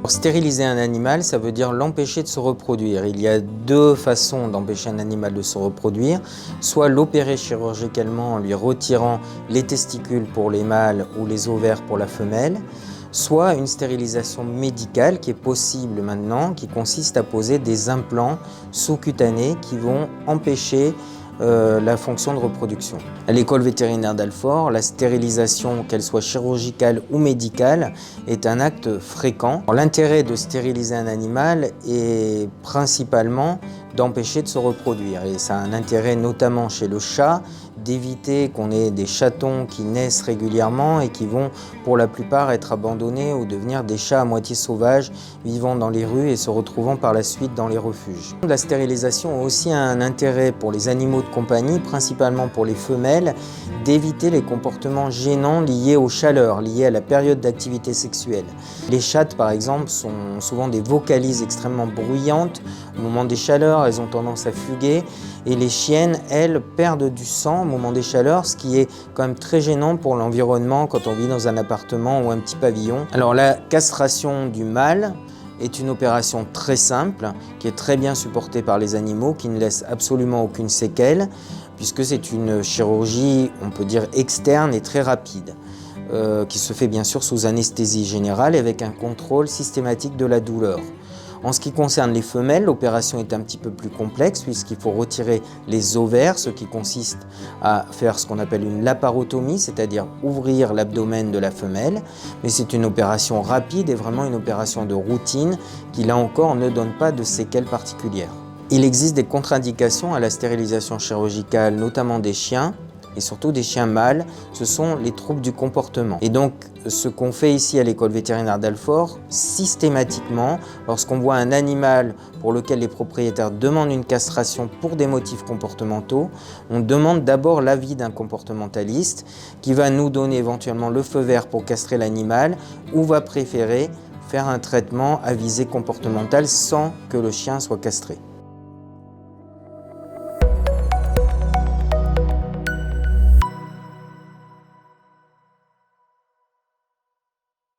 Pour stériliser un animal, ça veut dire l'empêcher de se reproduire. Il y a deux façons d'empêcher un animal de se reproduire. Soit l'opérer chirurgicalement en lui retirant les testicules pour les mâles ou les ovaires pour la femelle, soit une stérilisation médicale qui est possible maintenant, qui consiste à poser des implants sous-cutanés qui vont empêcher la fonction de reproduction. À l'école vétérinaire d'Alfort, la stérilisation, qu'elle soit chirurgicale ou médicale, est un acte fréquent. L'intérêt de stériliser un animal est principalement d'empêcher de se reproduire. Et ça a un intérêt notamment chez le chat, d'éviter qu'on ait des chatons qui naissent régulièrement et qui vont pour la plupart être abandonnés ou devenir des chats à moitié sauvages vivant dans les rues et se retrouvant par la suite dans les refuges. La stérilisation a aussi un intérêt pour les animaux de compagnie, principalement pour les femelles, d'éviter les comportements gênants liés aux chaleurs, liés à la période d'activité sexuelle. Les chattes, par exemple, sont souvent des vocalises extrêmement bruyantes. Au moment des chaleurs, elles ont tendance à fuguer. Et les chiennes, elles, perdent du sang au moment des chaleurs, ce qui est quand même très gênant pour l'environnement quand on vit dans un appartement ou un petit pavillon. Alors la castration du mâle est une opération très simple, qui est très bien supportée par les animaux, qui ne laisse absolument aucune séquelle, puisque c'est une chirurgie, on peut dire, externe et très rapide, qui se fait bien sûr sous anesthésie générale et avec un contrôle systématique de la douleur. En ce qui concerne les femelles, l'opération est un petit peu plus complexe puisqu'il faut retirer les ovaires, ce qui consiste à faire ce qu'on appelle une laparotomie, c'est-à-dire ouvrir l'abdomen de la femelle. Mais c'est une opération rapide et vraiment une opération de routine qui, là encore, ne donne pas de séquelles particulières. Il existe des contre-indications à la stérilisation chirurgicale, notamment des chiens, et surtout des chiens mâles, ce sont les troubles du comportement. Et donc, ce qu'on fait ici à l'école vétérinaire d'Alfort, systématiquement, lorsqu'on voit un animal pour lequel les propriétaires demandent une castration pour des motifs comportementaux, on demande d'abord l'avis d'un comportementaliste qui va nous donner éventuellement le feu vert pour castrer l'animal ou va préférer faire un traitement à visée comportementale sans que le chien soit castré.